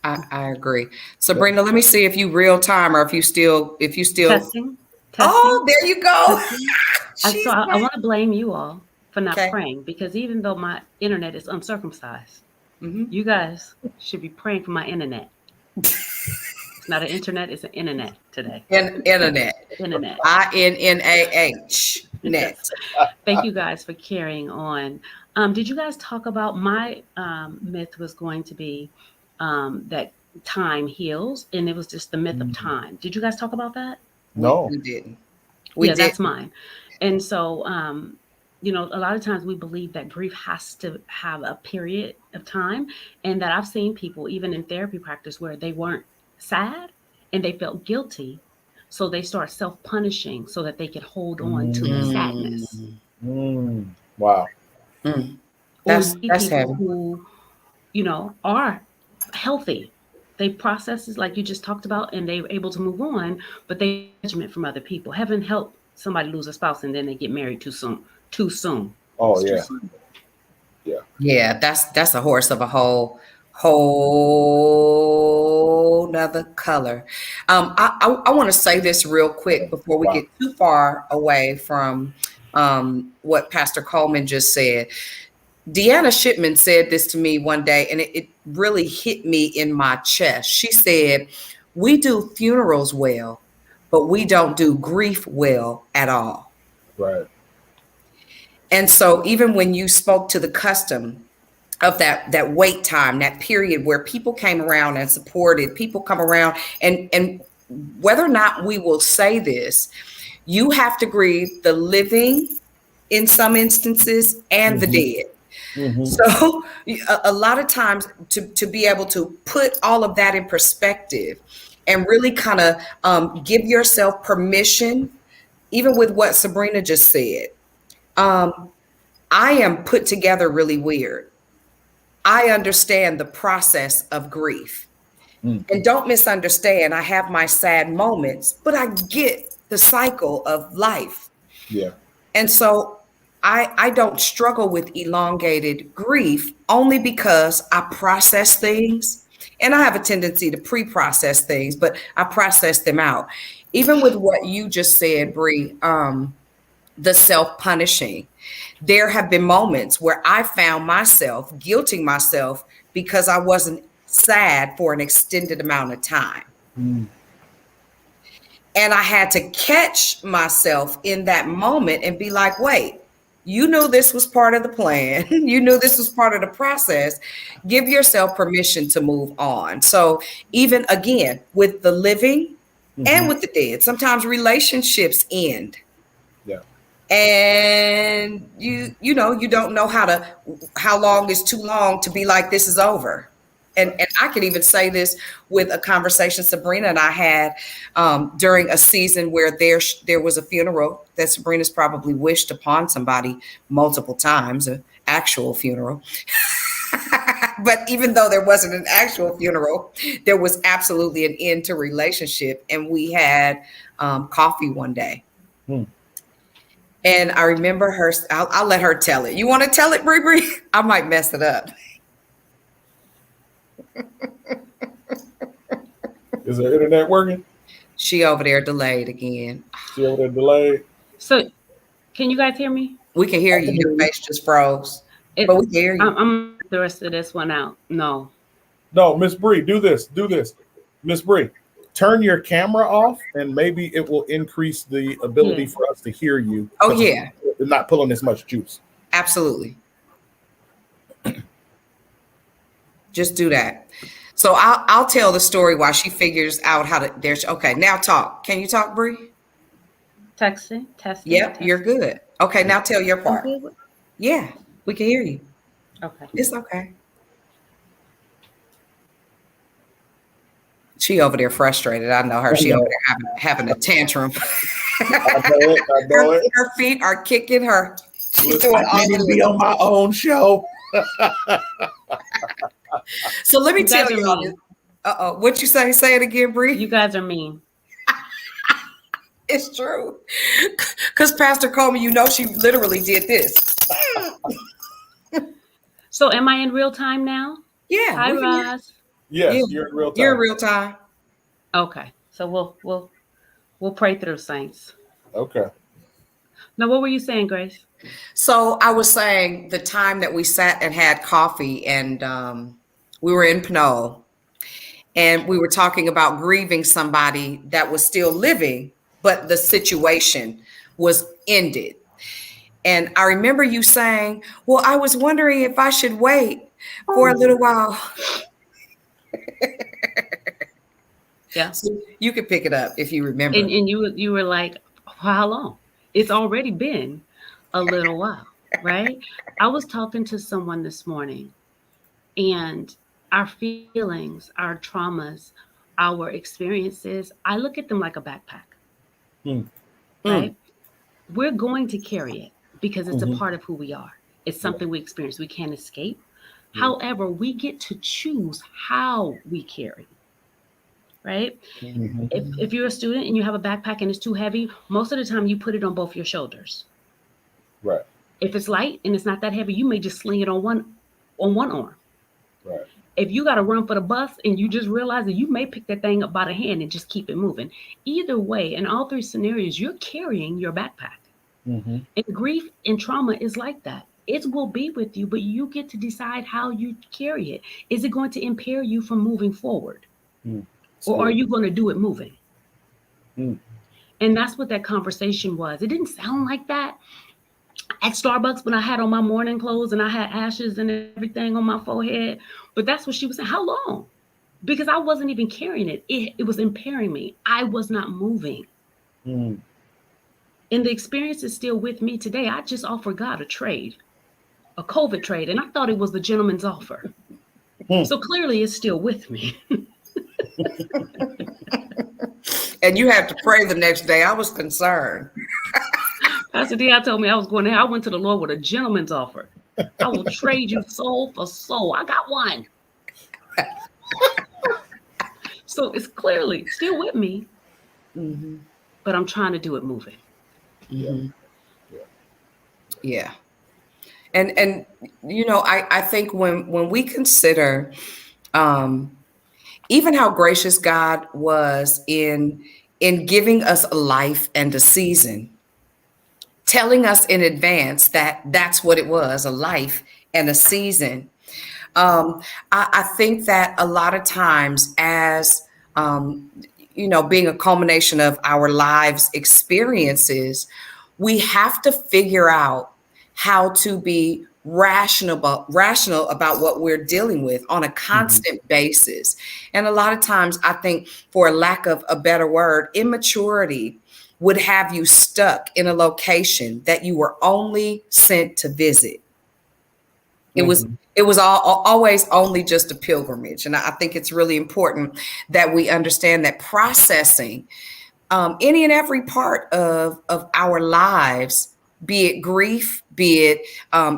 I agree. Sabrina, let me see if you real time or if you still testing. Oh, there you go. So I want to blame you all for not praying, because even though my internet is uncircumcised, mm-hmm. you guys should be praying for my internet. It's not an internet, it's an internet today. Internet. INNAH. Net. Thank you guys for carrying on. Did you guys talk about my myth was going to be that time heals, and it was just the myth of time. Did you guys talk about that? No, we didn't. That's mine. And so, a lot of times we believe that grief has to have a period of time, and that I've seen people, even in therapy practice, where they weren't sad and they felt guilty, so they start self-punishing so that they could hold on to the sadness. Wow. That's people heavy. Who, are healthy. They processes like you just talked about, and they're able to move on, but they judgment from other people. Heaven help somebody lose a spouse and then they get married too soon. Oh, it's yeah. Too soon. Yeah, that's a horse of a whole nother color. I want to say this real quick before we get too far away from what Pastor Coleman just said. Deanna Shipman said this to me one day, and it really hit me in my chest. She said, "We do funerals well, but we don't do grief well at all." Right. And so even when you spoke to the custom of that wait time, that period where people came around and supported, people come around, and whether or not we will say this, you have to grieve the living in some instances and the dead. Mm-hmm. So a lot of times to be able to put all of that in perspective and really kind of give yourself permission, even with what Sabrina just said. I am put together really weird. I understand the process of grief. And don't misunderstand, I have my sad moments, but I get the cycle of life. Yeah. And so I don't struggle with elongated grief only because I process things, and I have a tendency to pre-process things, but I process them out. Even with what you just said, Bree, the self-punishing. There have been moments where I found myself guilting myself because I wasn't sad for an extended amount of time. Mm. And I had to catch myself in that moment and be like, wait, you knew this was part of the plan. You knew this was part of the process. Give yourself permission to move on. So even again, with the living and with the dead, sometimes relationships end. Yeah. And you know, you don't know how long is too long to be like, this is over. And I can even say this with a conversation Sabrina and I had during a season where there was a funeral that Sabrina's probably wished upon somebody multiple times, an actual funeral. But even though there wasn't an actual funeral, there was absolutely an end to relationship. And we had coffee one day. And I remember her, I'll let her tell it. You want to tell it, Bree? I might mess it up. Is the internet working? She over there delayed again. She over there delayed. So, can you guys hear me? We can hear you. Your face just froze. But we can hear you. I'm the rest of this one out. No, Miss Bree, do this. Miss Bree, turn your camera off, and maybe it will increase the ability for us to hear you. Oh, yeah. We're not pulling as much juice. Absolutely. Just do that. So I'll tell the story while she figures out how to. Okay, now talk. Can you talk, Bree? testing. Yep, you're good. Okay, now tell your part. Yeah, we can hear you. Okay, it's okay. She over there frustrated. I know her. She over there having a tantrum. I know it. Her feet are kicking her. I can't even be on my own show. So let me tell you. What you say? Say it again, Bree. You guys are mean. It's true. Because Pastor Coleman, you know, she literally did this. So am I in real time now? Yeah. Hi, Roz. Yes, you're in real time. You're in real time. Okay. So we'll pray through, saints. Okay. Now, what were you saying, Grace? So I was saying the time that we sat and had coffee, and we were in Pinole, and we were talking about grieving somebody that was still living, but the situation was ended. And I remember you saying, well, I was wondering if I should wait for a little while. Yeah. So you could pick it up if you remember. And you were like, how long? It's already been a little while, right? I was talking to someone this morning, and our feelings, our traumas, our experiences, I look at them like a backpack, right? We're going to carry it because it's a part of who we are. It's something we experience. We can't escape. However, we get to choose how we carry, right? If you're a student and you have a backpack and it's too heavy, most of the time you put it on both your shoulders. Right. If it's light and it's not that heavy, you may just sling it on one arm. Right. If you got to run for the bus and you just realize that you may pick that thing up by the hand and just keep it moving. Either way, in all three scenarios, you're carrying your backpack. And grief and trauma is like that. It will be with you, but you get to decide how you carry it. Is it going to impair you from moving forward? Or are you going to do it moving? And that's what that conversation was. It didn't sound like that at Starbucks when I had on my morning clothes and I had ashes and everything on my forehead. But that's what she was saying. How long? Because I wasn't even carrying it. It was impairing me. I was not moving. And the experience is still with me today. I just offered God a trade, a COVID trade, and I thought it was the gentleman's offer. So clearly it's still with me. And you had to pray the next day. I was concerned. Pastor D, told me I was going there. I went to the Lord with a gentleman's offer. I will trade you soul for soul. I got one. So it's clearly still with me, but I'm trying to do it moving. Yeah. And you know, I think when we consider um even how gracious God was in giving us a life and a season, telling us in advance that that's what it was, a life and a season. Um, I think that a lot of times, as um, you know, being a culmination of our lives' experiences, we have to figure out how to be rational about what we're dealing with on a Mhm. constant basis. And a lot of times, I think, for lack of a better word, immaturity would have you stuck in a location that you were only sent to visit. It was Mhm. always only just a pilgrimage, and I think it's really important that we understand that processing any and every part of our lives, be it grief, be it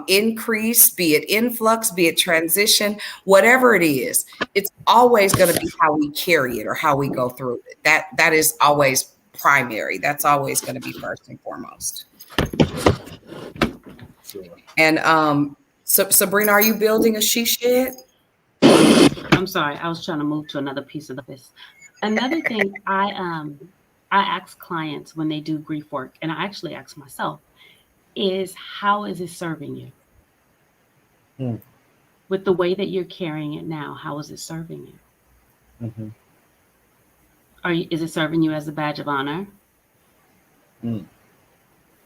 increase, be it influx, be it transition, whatever it is, it's always going to be how we carry it or how we go through it. That is always primary. That's always going to be first and foremost. Sure. And so, Sabrina, are you building a she shed? I'm sorry, I was trying to move to another piece of this. Another thing I ask clients when they do grief work, and I actually ask myself, is how is it serving you? Mm. With the way that you're carrying it now, how is it serving you? Mhm. Is it serving you as a badge of honor, Mm.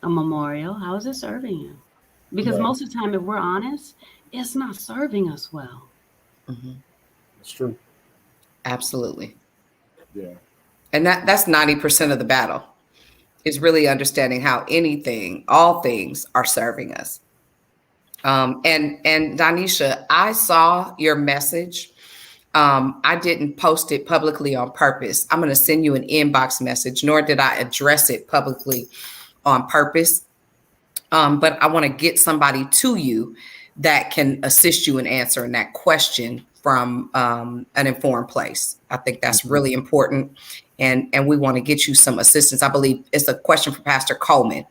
a memorial? How is it serving you? Because Right. most of the time, if we're honest, it's not serving us well. Mhm. It's true. Absolutely. Yeah. And that's 90% of the battle, is really understanding how anything, all things are serving us. And Danisha, I saw your message. I didn't post it publicly on purpose. I'm going to send you an inbox message, nor did I address it publicly on purpose. But I want to get somebody to you that can assist you in answering that question from an informed place. I think that's Mhm. really important. And we want to get you some assistance. I believe it's a question for Pastor Coleman.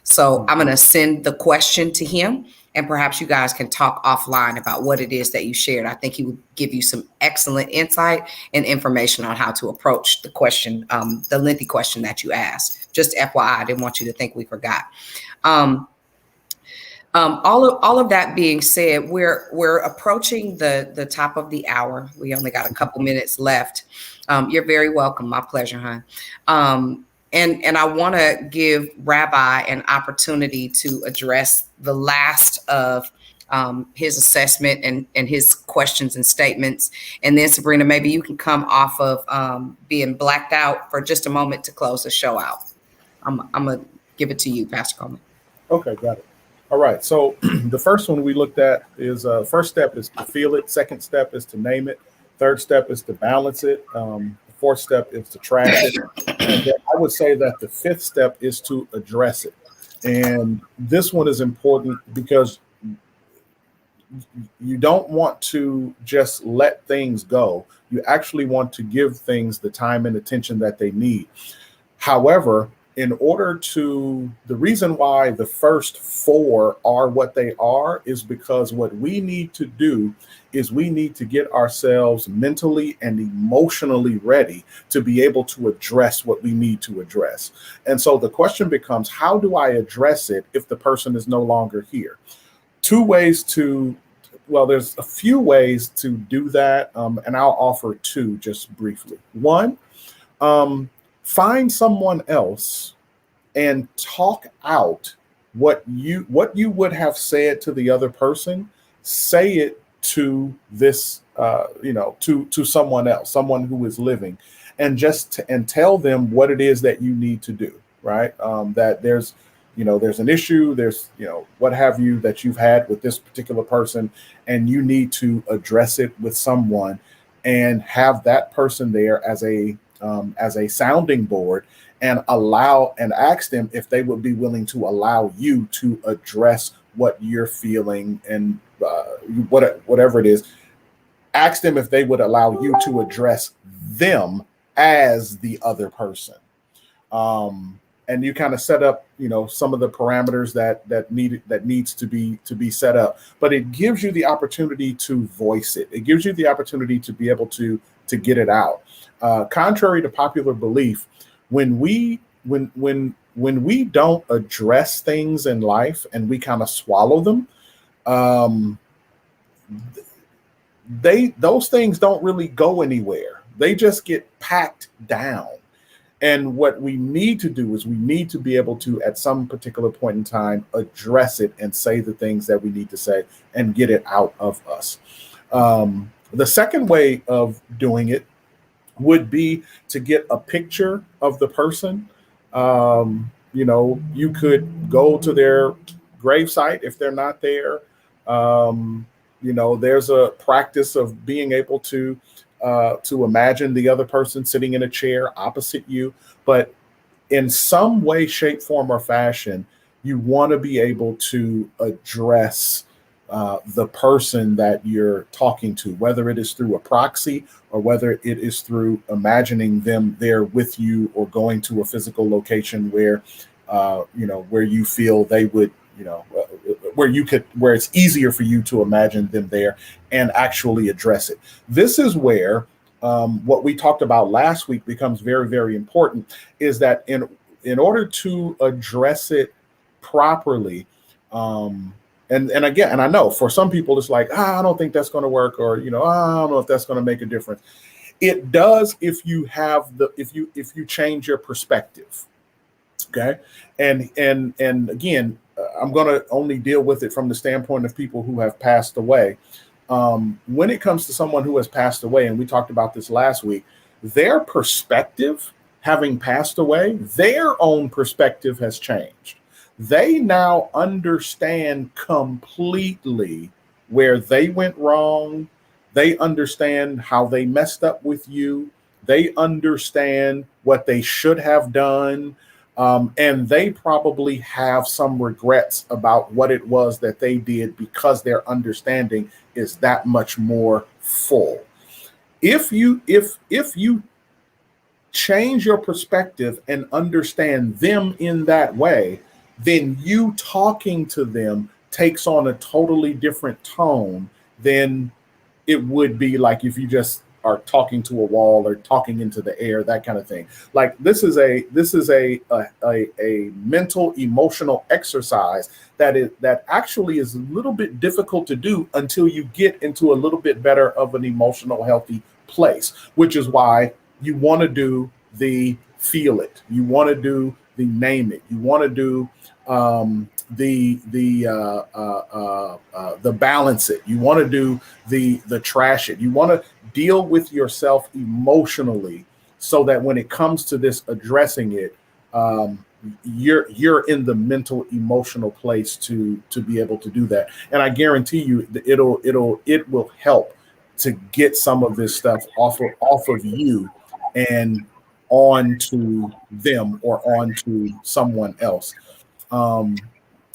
So I'm going Mhm. to send the question to him, and perhaps you guys can talk offline about what it is that you shared. I think he would give you some excellent insight and information on how to approach the question, the lengthy question that you asked. Just FYI, I didn't want you to think we forgot. Um, all of that being said, we're approaching the top of the hour. We only got a couple minutes left. You're very welcome. My pleasure, hon. And I want to give Rabbi an opportunity to address the last of his assessment and his questions and statements. And then Sabrina, maybe you can come off of being blacked out for just a moment to close the show out. I'm gonna give it to you, Pastor Coleman. Okay, got it. All right. So the first one we looked at is first step is to feel it. Second step is to name it. Third step is to balance it. The fourth step is to trash it. And then I would say that the fifth step is to address it. And this one is important because you don't want to just let things go. You actually want to give things the time and attention that they need. However, in order to, the reason why the first four are what they are is because what we need to do is we need to get ourselves mentally and emotionally ready to be able to address what we need to address. And so the question becomes, how do I address it if the person is no longer here? Two ways to, well, there's a few ways to do that, and I'll offer two just briefly. One, um, find someone else and talk out what you would have said to the other person. Say it to this, to someone else, someone who is living, and and tell them what it is that you need to do. Right? That there's an issue, there's what have you that you've had with this particular person, and you need to address it with someone, and have that person there as a sounding board, and allow and ask them if they would be willing to allow you to address what you're feeling, and whatever it is. Ask them if they would allow you to address them as the other person. um, and you kind of set up, some of the parameters that needs to be set up. But it gives you the opportunity to voice it. It gives you the opportunity to be able to get it out. Contrary to popular belief, when we don't address things in life and we kind of swallow them, those things don't really go anywhere. They just get packed down. And what we need to do is we need to be able to, at some particular point in time, address it and say the things that we need to say and get it out of us. The second way of doing it would be to get a picture of the person. You could go to their gravesite if they're not there. There's a practice of being able to imagine the other person sitting in a chair opposite you. But in some way, shape, form, or fashion, you want to be able to address the person that you're talking to, whether it is through a proxy or whether it is through imagining them there with you or going to a physical location where you feel they would, where it's easier for you to imagine them there and actually address it. This is where what we talked about last week becomes very, very important, is that in order to address it properly, and again, and I know for some people it's like, I don't think that's going to work, or I don't know if that's going to make a difference. It does if you change your perspective. Okay, and again, I'm going to only deal with it from the standpoint of people who have passed away. When it comes to someone who has passed away, and we talked about this last week, their perspective, having passed away, their own perspective has changed. They now understand completely where they went wrong. They understand how they messed up with you. They understand what they should have done. And they probably have some regrets about what it was that they did, because their understanding is that much more full. If you change your perspective and understand them in that way, then you talking to them takes on a totally different tone than it would be like if you just are talking to a wall or talking into the air, that kind of thing. Like this is a mental, emotional exercise that actually is a little bit difficult to do until you get into a little bit better of an emotional, healthy place, which is why you want to do the feel it. You want to do the name it. You want to do the balance it. You want to do the trash it. You want to deal with yourself emotionally so that when it comes to this addressing it, you're in the mental, emotional place to be able to do that. And I guarantee you that it will help to get some of this stuff off of you and onto them or onto someone else.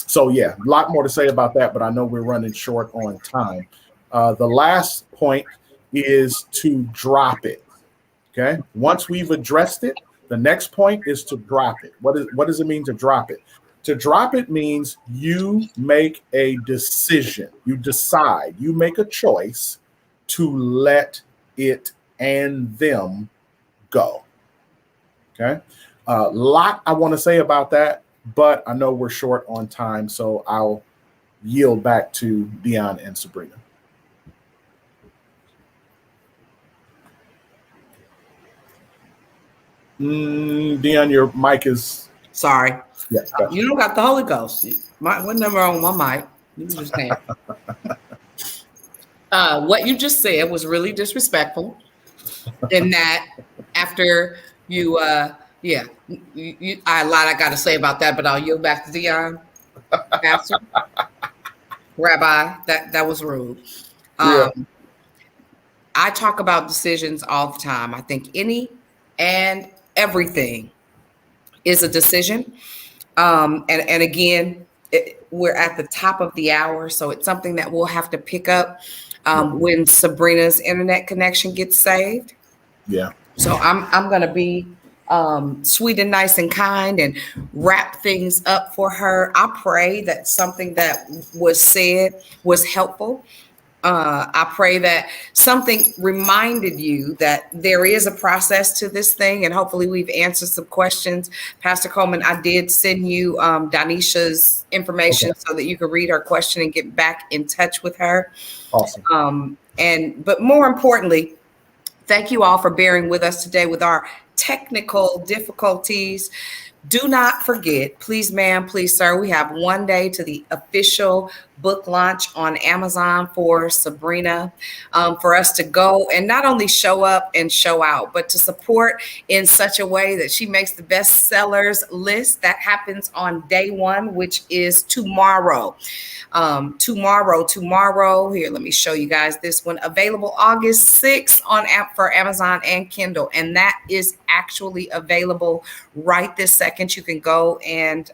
So yeah, a lot more to say about that, but I know we're running short on time. The last point is to drop it. Okay. Once we've addressed it, the next point is to drop it. What does it mean to drop it? To drop it means you make a decision. You decide, you make a choice to let it and them go. Okay. A lot I want to say about that, but I know we're short on time, so I'll yield back to Dion and Sabrina. Dion, your mic is... Sorry. Yeah, gotcha. You don't got the Holy Ghost. What number on my mic? You just can't. What you just said was really disrespectful. In that, after you, I a lot I got to say about that, but I'll yield back to Dion, Pastor, Rabbi. That was rude. I talk about decisions all the time. I think any and everything is a decision. And again, we're at the top of the hour, so it's something that we'll have to pick up when Sabrina's internet connection gets saved. Yeah. So I'm going to be sweet and nice and kind and wrap things up for her. I pray that something that was said was helpful. I pray that something reminded you that there is a process to this thing, and hopefully we've answered some questions. Pastor Coleman, I did send you Danisha's information so that you could read her question and get back in touch with her. Awesome. But more importantly, thank you all for bearing with us today with our technical difficulties. Do not forget, please, ma'am, please, sir, we have one day to the official book launch on Amazon for Sabrina, for us to go and not only show up and show out, but to support in such a way that she makes the bestsellers list. That happens on day one, which is tomorrow. Tomorrow, here, let me show you guys this one, available August 6th on app for Amazon and Kindle. And that is actually available right this second. You can go and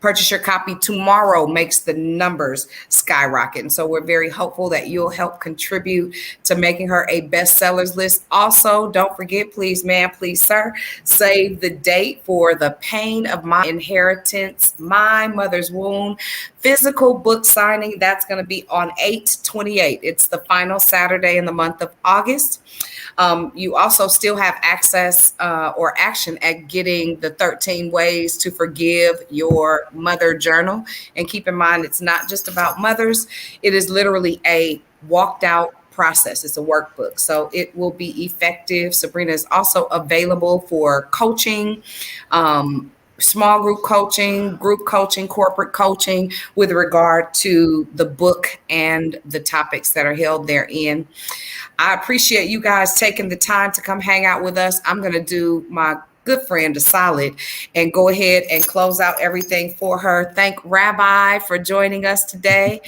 purchase your copy tomorrow. Makes the numbers skyrocket. And so we're very hopeful that you'll help contribute to making her a bestsellers list. Also, don't forget, please, ma'am, please, sir, save the date for The Pain of My Inheritance, My Mother's Womb physical book signing. That's going to be on 8/28. It's the final Saturday in the month of August. You also still have access or action at getting the 13 Ways to Forgive Your Mother journal. And keep in mind, it's not just about mothers. It is literally a walked out process. It's a workbook. So it will be effective. Sabrina is also available for coaching, small group coaching, corporate coaching with regard to the book and the topics that are held therein. I appreciate you guys taking the time to come hang out with us. I'm going to do my good friend a solid and go ahead and close out everything for her. Thank Rabbi for joining us today.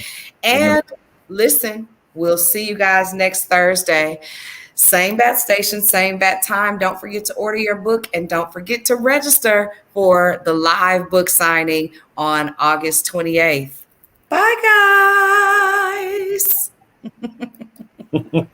And listen, we'll see you guys next Thursday. Same bat station, same bat time. Don't forget to order your book and don't forget to register for the live book signing on August 28th. Bye, guys.